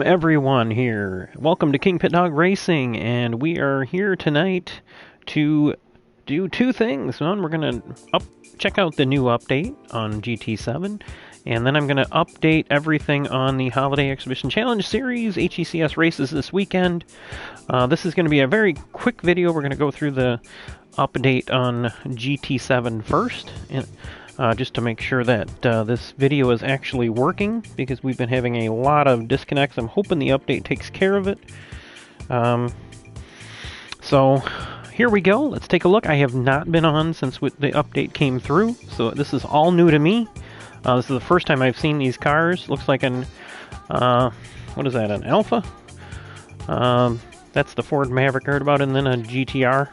Everyone here. Welcome to KingPittDawg Racing, and we are here tonight to do two things. One, we're going to check out the new update on GT7, and then I'm going to update everything on the Holiday Exhibition Challenge Series, HECS races this weekend. This is going to be a very quick video. We're going to go through the update on GT7 first, and just to make sure that this video is actually working, because we've been having a lot of disconnects. I'm hoping the update takes care of it. So here we go. Let's take a look. I have not been on since the update came through, so this is all new to me. This is the first time I've seen these cars. Looks like an, what is that, an Alpha? That's the Ford Maverick I heard about, and then a GTR.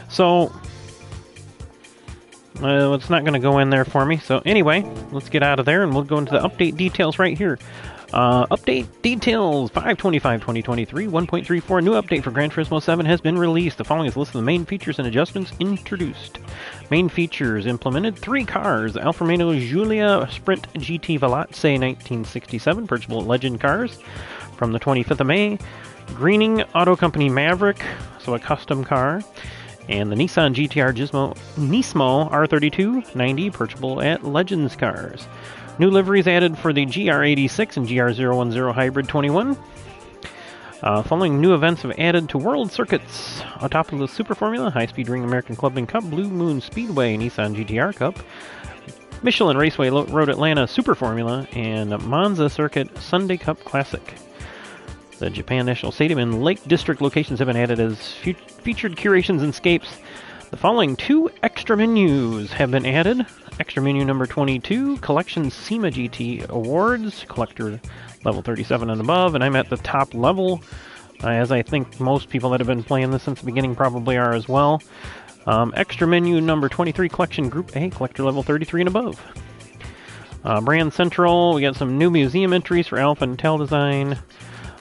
So, it's not going to go in there for me. So anyway, let's get out of there and we'll go into the update details right here. Update details, 5/25/2023, 1.34, new update for Gran Turismo 7 has been released. The following is a list of the main features and adjustments introduced. Main features implemented: 3 cars, Alfa Romeo Giulia Sprint GT Veloce 1967, purchasable at Legend Cars from the 25th of May. Greening Auto Company Maverick, so a custom car. And the Nissan GTR Nismo R3290, purchasable at Legends Cars. New liveries added for the GR86 and GR010 Hybrid 21. Following new events have added to World Circuits: Autopolis Super Formula, High Speed Ring American Clubbing Cup, Blue Moon Speedway Nissan GTR Cup, Michelin Raceway Road Atlanta Super Formula, and Monza Circuit Sunday Cup Classic. The Japan National Stadium and Lake District locations have been added as featured curations and scapes. The following 2 extra menus have been added. Extra menu number 22, Collection SEMA GT Awards, Collector level 37 and above, and I'm at the top level, as I think most people that have been playing this since the beginning probably are as well. Extra menu number 23, Collection Group A, Collector level 33 and above. Brand Central, we got some new museum entries for Alpha and Tel Design.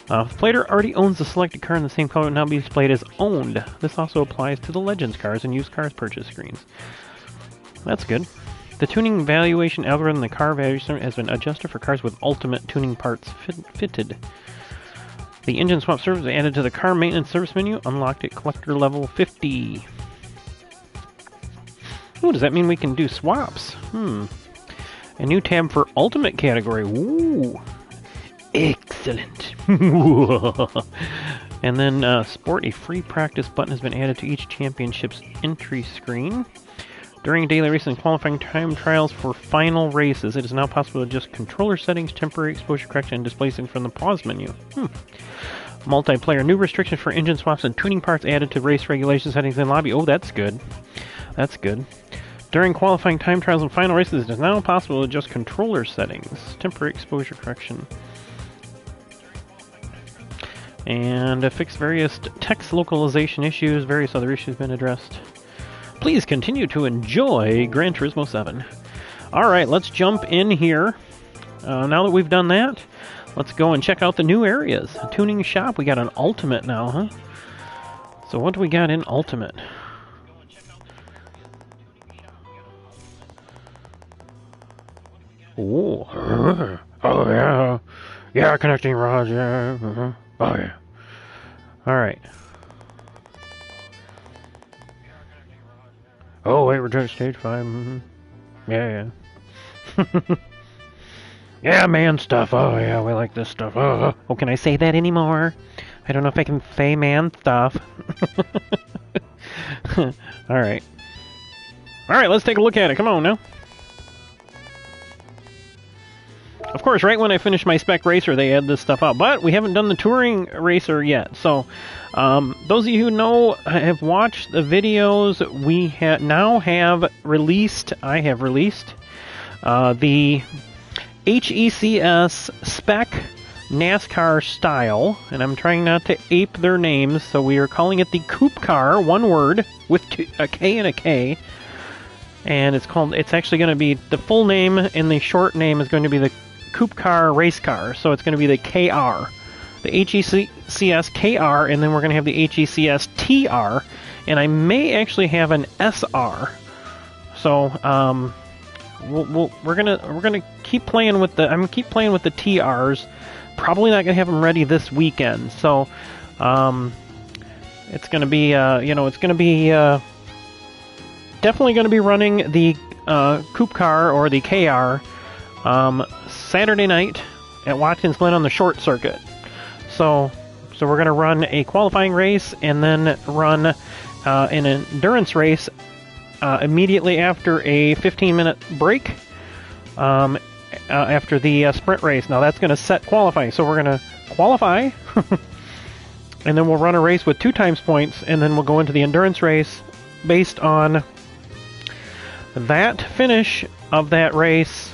If the player already owns the selected car in the same color, it will now be displayed as owned. This also applies to the Legends cars and used cars purchase screens. That's good. The tuning evaluation algorithm, the car valuation, has been adjusted for cars with ultimate tuning parts fitted. The engine swap service added to the car maintenance service menu, unlocked at collector level 50. Ooh, does that mean we can do swaps? A new tab for ultimate category. Ooh. Excellent. And then sport, a free practice button has been added to each championship's entry screen. During daily racing and qualifying time trials for final races, it is now possible to adjust controller settings, temporary exposure correction, and displacing from the pause menu. Multiplayer, new restrictions for engine swaps and tuning parts added to race regulation settings in lobby. Oh, that's good. That's good. During qualifying time trials and final races, it is now possible to adjust controller settings, temporary exposure correction, and fix various text localization issues. Various other issues have been addressed. Please continue to enjoy Gran Turismo 7. Alright, let's jump in here. Now that we've done that, let's go and check out the new areas. A tuning shop, we got an Ultimate now, huh? So what do we got in Ultimate? Oh, oh yeah. Yeah, connecting rods, yeah. Oh, yeah. Alright. Oh, wait, we're doing stage 5. Yeah, yeah. Yeah, man stuff. Oh, yeah, we like this stuff. Oh, can I say that anymore? I don't know if I can say man stuff. Alright. Alright, let's take a look at it. Come on now. Of course, right when I finish my spec racer, they add this stuff out. But we haven't done the touring racer yet. So, those of you who know, have watched the videos, we now have released, I have released, the HECS spec NASCAR style. And I'm trying not to ape their names, so we are calling it the KupKar, one word, with a K and a K. And it's actually going to be, the full name and the short name is going to be the KupKar race car. So it's going to be the KR, the HECS KR, and then we're going to have the HECS TR, and I may actually have an SR. So we're gonna keep playing with the TRs. Probably not gonna have them ready this weekend. So it's gonna be it's gonna be definitely gonna be running the KupKar or the KR Saturday night at Watkins Glen on the short circuit. So we're gonna run a qualifying race and then run an endurance race immediately after a 15-minute break after the sprint race. Now that's going to set qualifying. So we're going to qualify, and then we'll run a race with 2 times points, and then we'll go into the endurance race based on that finish of that race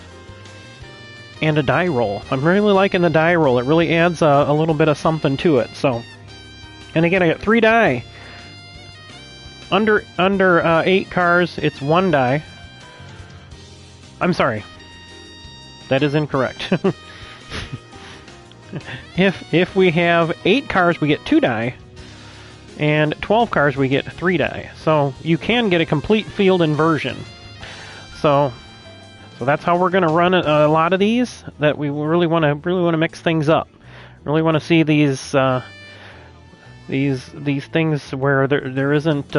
and a die roll. I'm really liking the die roll. It really adds a little bit of something to it. So, and again, I got 3 die. Under 8 cars, it's 1 die. I'm sorry. That is incorrect. If we have 8 cars, we get 2 die. And 12 cars, we get 3 die. So you can get a complete field inversion. So that's how we're going to run a lot of these. That we really want to mix things up. Really want to see these things where there isn't,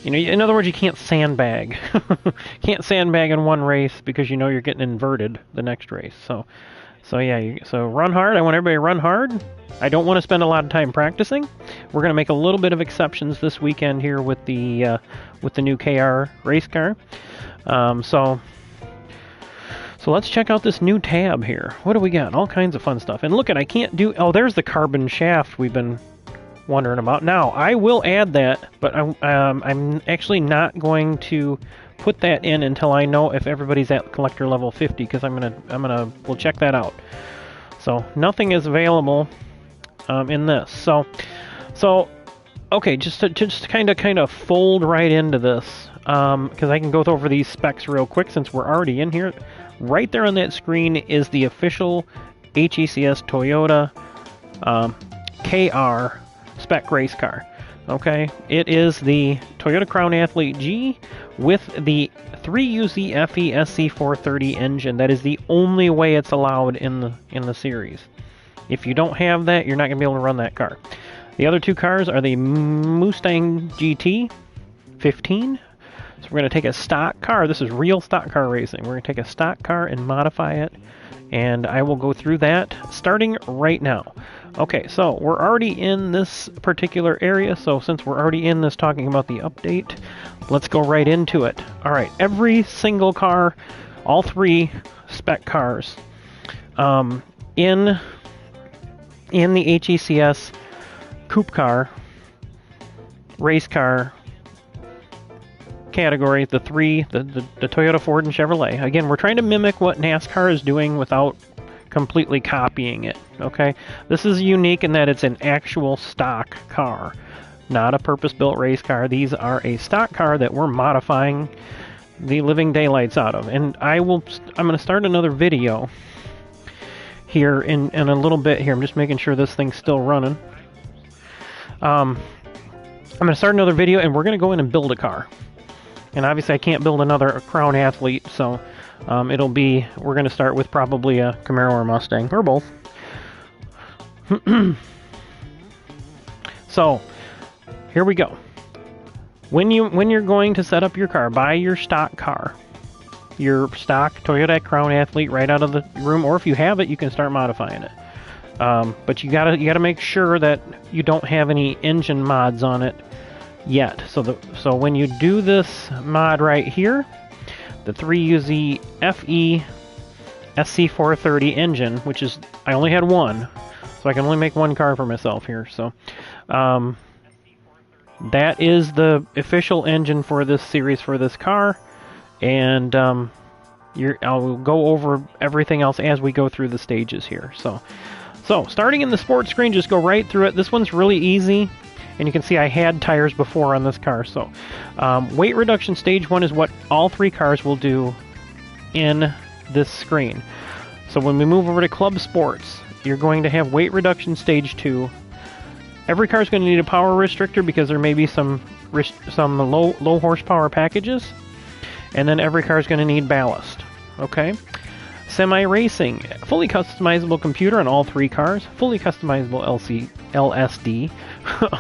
in other words, you can't sandbag. Can't sandbag in one race because you're getting inverted the next race. So run hard. I want everybody to run hard. I don't want to spend a lot of time practicing. We're going to make a little bit of exceptions this weekend here with the new KR race car. So let's check out this new tab here. What do we got? All kinds of fun stuff. And look, I can't do... Oh, there's the carbon shaft we've been wondering about. Now, I will add that, but I'm actually not going to put that in until I know if everybody's at collector level 50, because we'll check that out. So nothing is available in this. So okay, just to kind of fold right into this, because I can go over these specs real quick since we're already in here. Right there on that screen is the official HECS Toyota KR spec race car. Okay, it is the Toyota Crown Athlete G with the 3UZ FE SC430 engine. That is the only way it's allowed in the series. If you don't have that, you're not going to be able to run that car. The other 2 cars are the Mustang GT 15. So we're going to take a stock car. This is real stock car racing. We're going to take a stock car and modify it, and I will go through that starting right now. Okay, so we're already in this particular area, so since we're already in this talking about the update, let's go right into it. All right, every single car, all 3 spec cars, in the HECS KupKar race car category, the Toyota, Ford, and Chevrolet. Again, we're trying to mimic what NASCAR is doing without completely copying it. Okay, this is unique in that it's an actual stock car, not a purpose-built race car. These are a stock car that we're modifying the living daylights out of. And I'm going to start another video here in a little bit here. I'm just making sure this thing's still running. I'm going to start another video, and we're going to go in and build a car. And obviously I can't build another Crown Athlete, so we're going to start with probably a Camaro or Mustang, or both. So, here we go. When you're going to set up your car, buy your stock car. Your stock Toyota Crown Athlete right out of the room, or if you have it, you can start modifying it. But you gotta make sure that you don't have any engine mods on it yet. So when you do this mod right here, the 3UZ FE SC430 engine, which is, I only had one, so I can only make one car for myself here. So that is the official engine for this series for this car, and I'll go over everything else as we go through the stages here. So starting in the sports screen, just go right through it. This one's really easy. And you can see I had tires before on this car. So weight reduction stage 1 is what all 3 cars will do in this screen. So when we move over to Club Sports, you're going to have weight reduction stage 2. Every car is going to need a power restrictor because there may be some low horsepower packages. And then every car is going to need ballast. Okay? Semi-racing, fully customizable computer on all 3 cars, fully customizable LSD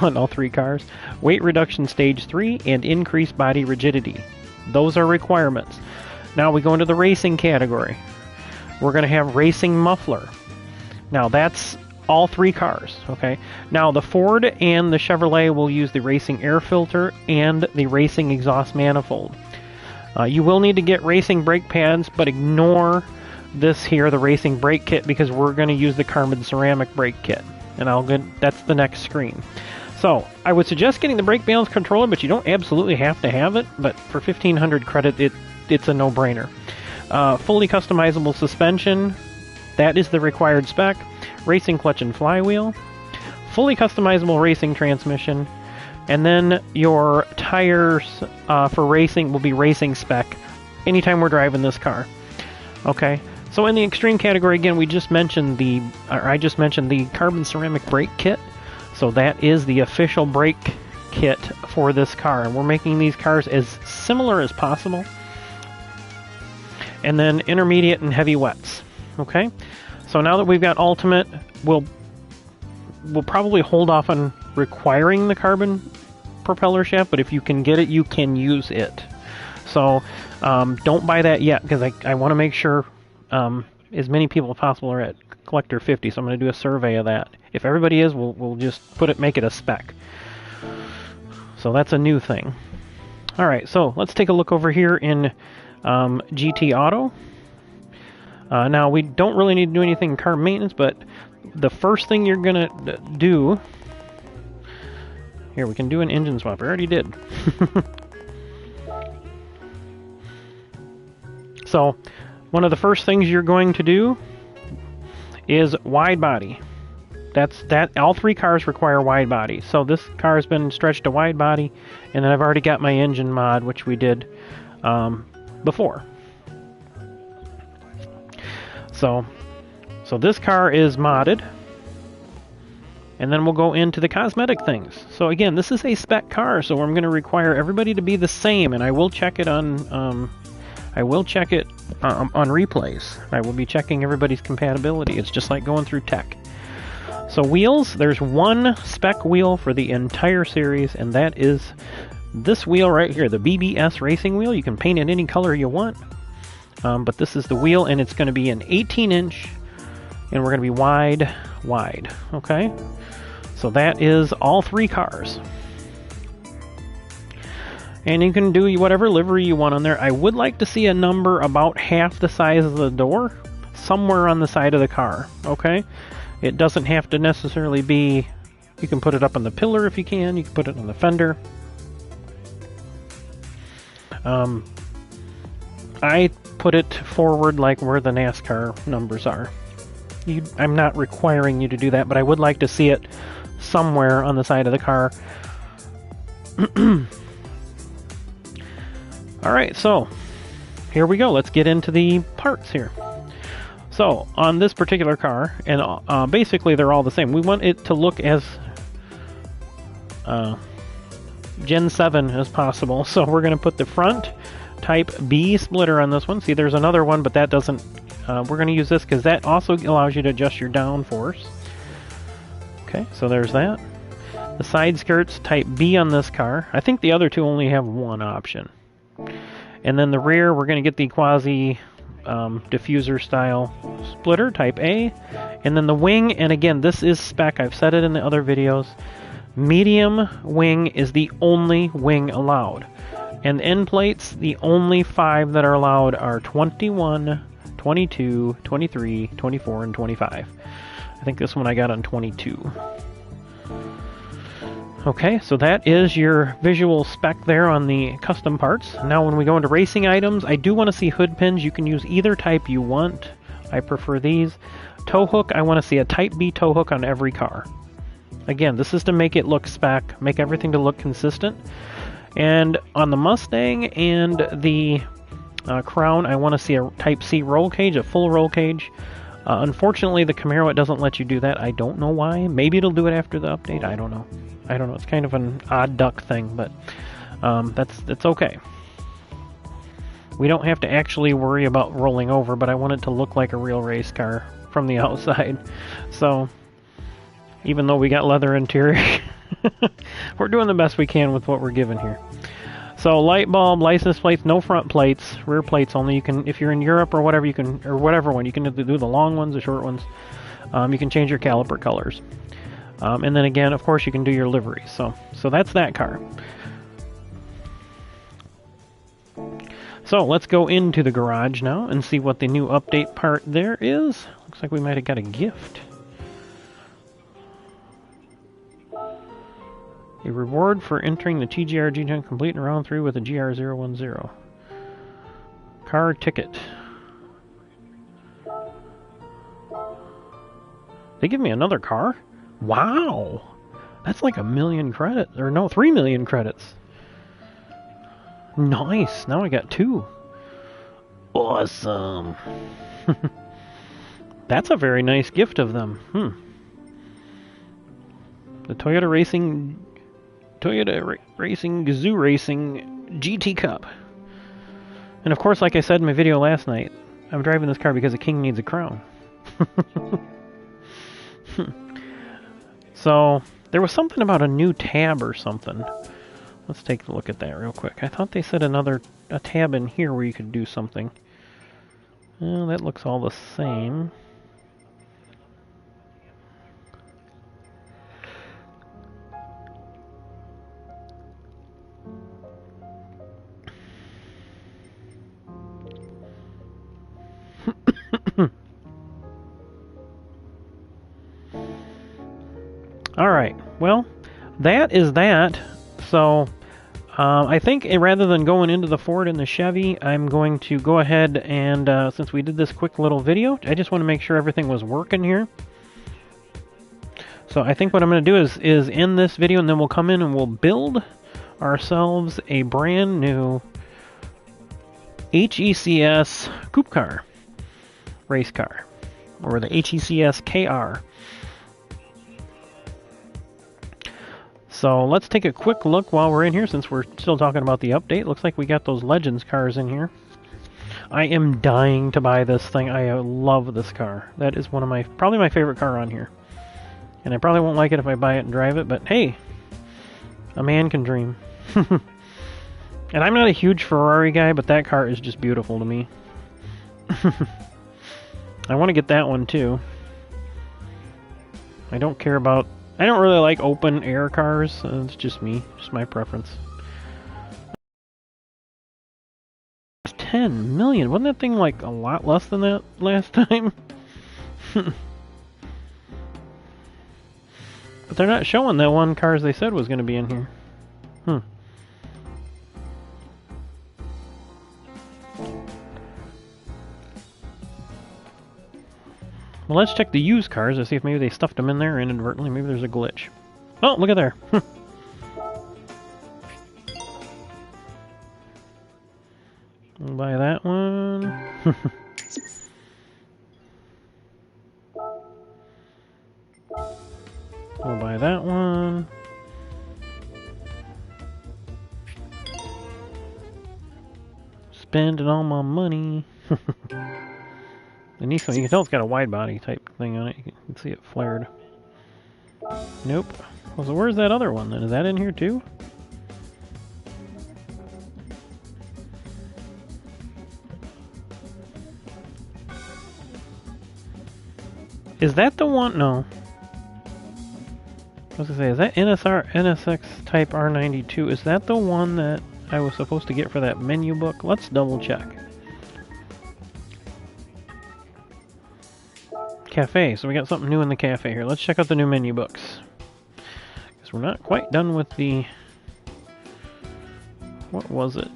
on all 3 cars, weight reduction stage 3, and increased body rigidity. Those are requirements. Now we go into the racing category. We're going to have racing muffler. Now that's all 3 cars, okay? Now the Ford and the Chevrolet will use the racing air filter and the racing exhaust manifold. You will need to get racing brake pads, but ignore this here, the racing brake kit, because we're going to use the carbon ceramic brake kit. And that's the next screen. So I would suggest getting the brake balance controller, but you don't absolutely have to have it. But for 1,500 credit, it's a no-brainer. Fully customizable suspension, that is the required spec. Racing clutch and flywheel. Fully customizable racing transmission. And then your tires for racing will be racing spec anytime we're driving this car. Okay, so in the extreme category, again, I just mentioned the carbon ceramic brake kit. So that is the official brake kit for this car. And we're making these cars as similar as possible. And then intermediate and heavy wets. Okay, so now that we've got ultimate, we'll probably hold off on requiring the carbon propeller shaft, but if you can get it, you can use it. So don't buy that yet, because I want to make sure as many people as possible are at Collector 50, so I'm going to do a survey of that. If everybody is, we'll just make it a spec. So that's a new thing. Alright, so let's take a look over here in GT Auto. Now, we don't really need to do anything in car maintenance, but the first thing you're going to do... Here, we can do an engine swap. I already did. So, one of the first things you're going to do is wide body. All 3 cars require wide body. So this car has been stretched to wide body, and then I've already got my engine mod, which we did before. So this car is modded, and then we'll go into the cosmetic things. So again, this is a spec car, so I'm going to require everybody to be the same, and I will check it on replays. I will be checking everybody's compatibility. It's just like going through tech. So wheels, there's one spec wheel for the entire series, and that is this wheel right here, the BBS racing wheel. You can paint it any color you want, but this is the wheel, and it's going to be an 18-inch, and we're going to be wide, okay? So that is all 3 cars. And you can do whatever livery you want on there. I would like to see a number about half the size of the door somewhere on the side of the car, okay? It doesn't have to necessarily be... You can put it up on the pillar if you can. You can put it on the fender. I put it forward like where the NASCAR numbers are. I'm not requiring you to do that, but I would like to see it somewhere on the side of the car. Alright, so here we go. Let's get into the parts here. So on this particular car, and basically they're all the same, we want it to look as Gen 7 as possible. So we're going to put the front Type B splitter on this one. See, there's another one, but that doesn't... we're going to use this because that also allows you to adjust your downforce. Okay, so there's that. The side skirts, Type B on this car. I think the other two only have one option. And then the rear, we're going to get the quasi diffuser style splitter, Type A. And then the wing, and again, this is spec. I've said it in the other videos. Medium wing is the only wing allowed. And the end plates, the only 5 that are allowed are 21, 22, 23, 24, and 25. I think this one I got on 22. Okay, so that is your visual spec there on the custom parts. Now when we go into racing items, I do want to see hood pins. You can use either type you want. I prefer these. Tow hook, I want to see a Type B tow hook on every car. Again, this is to make it look spec, make everything to look consistent. And on the Mustang and the Crown, I want to see a Type C roll cage, a full roll cage. Unfortunately, the Camaro, it doesn't let you do that. I don't know why. Maybe it'll do it after the update. I don't know. It's kind of an odd duck thing, but that's okay. We don't have to actually worry about rolling over, but I want it to look like a real race car from the outside. So, even though we got leather interior, we're doing the best we can with what we're given here. So, light bulb, license plates, no front plates, rear plates only. You can, if you're in Europe or whatever, you can, or whatever one, you can do the long ones, the short ones. You can change your caliper colors. And then again, of course, you can do your livery. So that's that car. So let's go into the garage now and see what the new update part there is. Looks like we might have got a gift. A reward for entering the TGR G10 complete in round 3 with a GR010. Car ticket. They give me another car? Wow! That's like 1 million credits. Or no, 3 million credits. Nice! Now I got 2. Awesome! That's a very nice gift of them. The Toyota Racing Gazoo Racing GT Cup. And of course, like I said in my video last night, I'm driving this car because a king needs a crown. So, there was something about a new tab or something. Let's take a look at that real quick. I thought they said a tab in here where you could do something. Well, that looks all the same. Alright, well, that is that. So, I think rather than going into the Ford and the Chevy, I'm going to go ahead and, since we did this quick little video, I just want to make sure everything was working here. So I think what I'm going to do is end this video, and then we'll come in and we'll build ourselves a brand new HECS KupKar race car, or the HECS KR. So let's take a quick look while we're in here, since we're still talking about the update. Looks like we got those Legends cars in here. I am dying to buy this thing. I love this car. That is one of probably my favorite car on here. And I probably won't like it if I buy it and drive it, but hey, a man can dream. And I'm not a huge Ferrari guy, but that car is just beautiful to me. I want to get that one too. I don't really like open air cars. It's just me, just my preference. 10 million. Wasn't that thing like a lot less than that last time? But they're not showing that one cars they said was going to be in here. Well, let's check the used cars to see if maybe they stuffed them in there inadvertently. Maybe there's a glitch. Oh, look at there. We'll buy that one. We'll buy that one. Spending all my money. The Nissan, you can tell it's got a wide body type thing on it. You can see it flared. Nope. Well, so where's that other one then? Is that in here too? Is that the one? No. I was gonna say, is that NSX Type R92? Is that the one that I was supposed to get for that menu book? Let's double check. Cafe. So we got something new in the cafe here. Let's check out the new menu books. Because we're not quite done with the... What was it?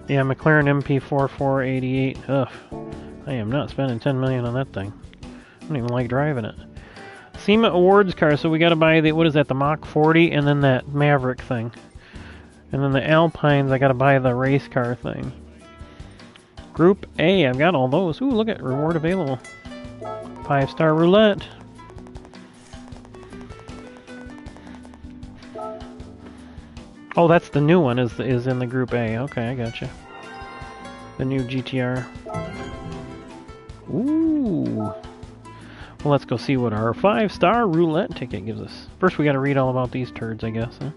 Yeah, McLaren MP4 488. Ugh. I am not spending 10 million on that thing. I don't even like driving it. SEMA Awards car. So we got to buy the... What is that? The Mach 40 and then that Maverick thing. And then the Alpines, I got to buy the race car thing. Group A, I've got all those. Ooh, look at reward available. 5-star roulette. Oh, that's the new one, is in the Group A. Okay, I gotcha. The new GTR. Ooh. Well, let's go see what our 5-star roulette ticket gives us. First, we gotta read all about these turds, I guess, huh?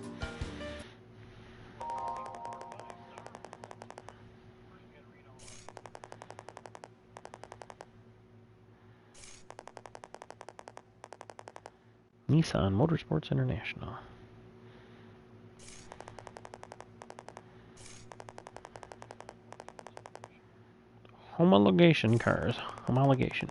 Nissan Motorsports International. Homologation cars. Homologation.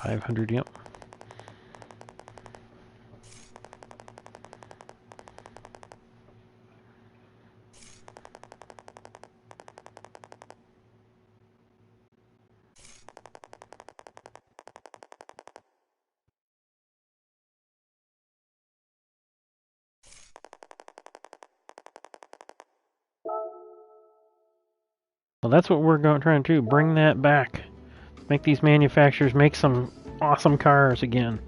$500, yep. Well, that's what we're trying to do, bring that back. Make these manufacturers make some awesome cars again.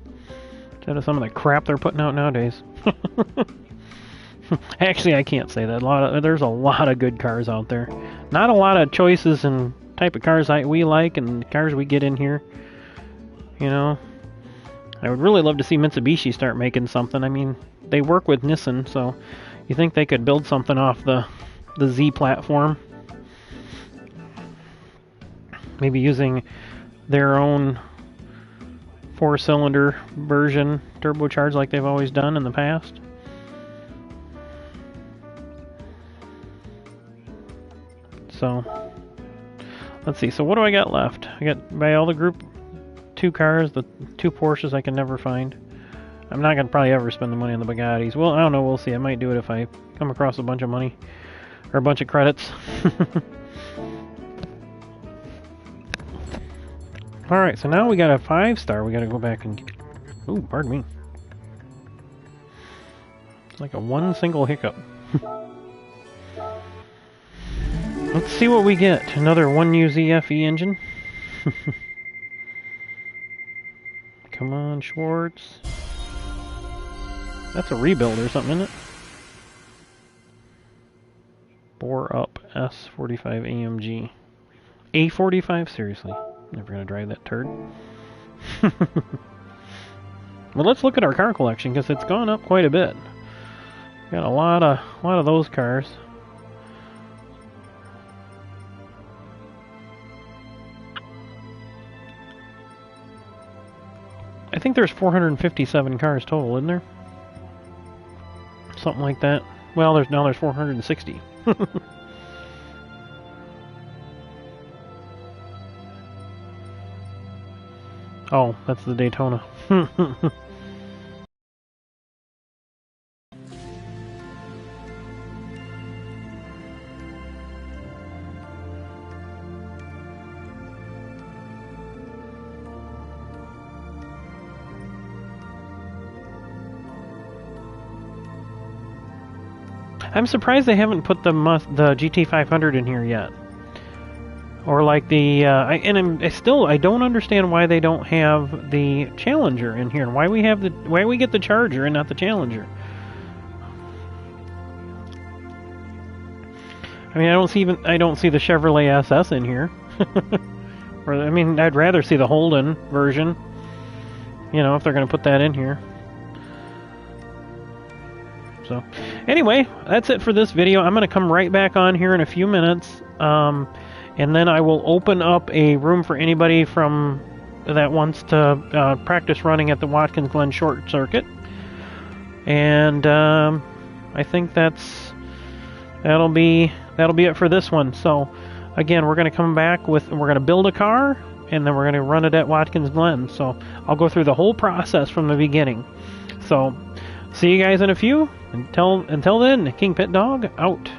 Instead of some of the crap they're putting out nowadays. Actually, I can't say that. There's a lot of good cars out there. Not a lot of choices in type of cars we like and cars we get in here. You know, I would really love to see Mitsubishi start making something. I mean, they work with Nissan, so you think they could build something off the Z platform? Maybe using their own 4-cylinder version, turbocharged like they've always done in the past. So, let's see. So what do I got left? I got, by all the Group 2 cars, the 2 Porsches I can never find. I'm not going to probably ever spend the money on the Bugattis. Well, I don't know. We'll see. I might do it if I come across a bunch of money. Or a bunch of credits. Alright, so now we got a 5-star. We got to go back and... Ooh, pardon me. It's like a one single hiccup. Let's see what we get. Another 1UZ FE engine. Come on, Schwartz. That's a rebuild or something, isn't it? Bore up S45 AMG. A45? Seriously. Never gonna drive that turd. Well, let's look at our car collection because it's gone up quite a bit. Got a lot of those cars. I think there's 457 cars total, isn't there? Something like that. Well, there's 460. Oh, that's the Daytona. I'm surprised they haven't put the GT500 in here yet. Or like the, I don't understand why they don't have the Challenger in here, and why we get the Charger and not the Challenger. I mean, I don't see the Chevrolet SS in here. Or, I mean, I'd rather see the Holden version. You know, if they're going to put that in here. So, anyway, that's it for this video. I'm going to come right back on here in a few minutes. And then I will open up a room for anybody that wants to practice running at the Watkins Glen Short Circuit. And I think that'll be that'll be it for this one. So, again, we're going to come back we're going to build a car, and then we're going to run it at Watkins Glen. So, I'll go through the whole process from the beginning. So, see you guys in a few. Until then, KingPittDawg out.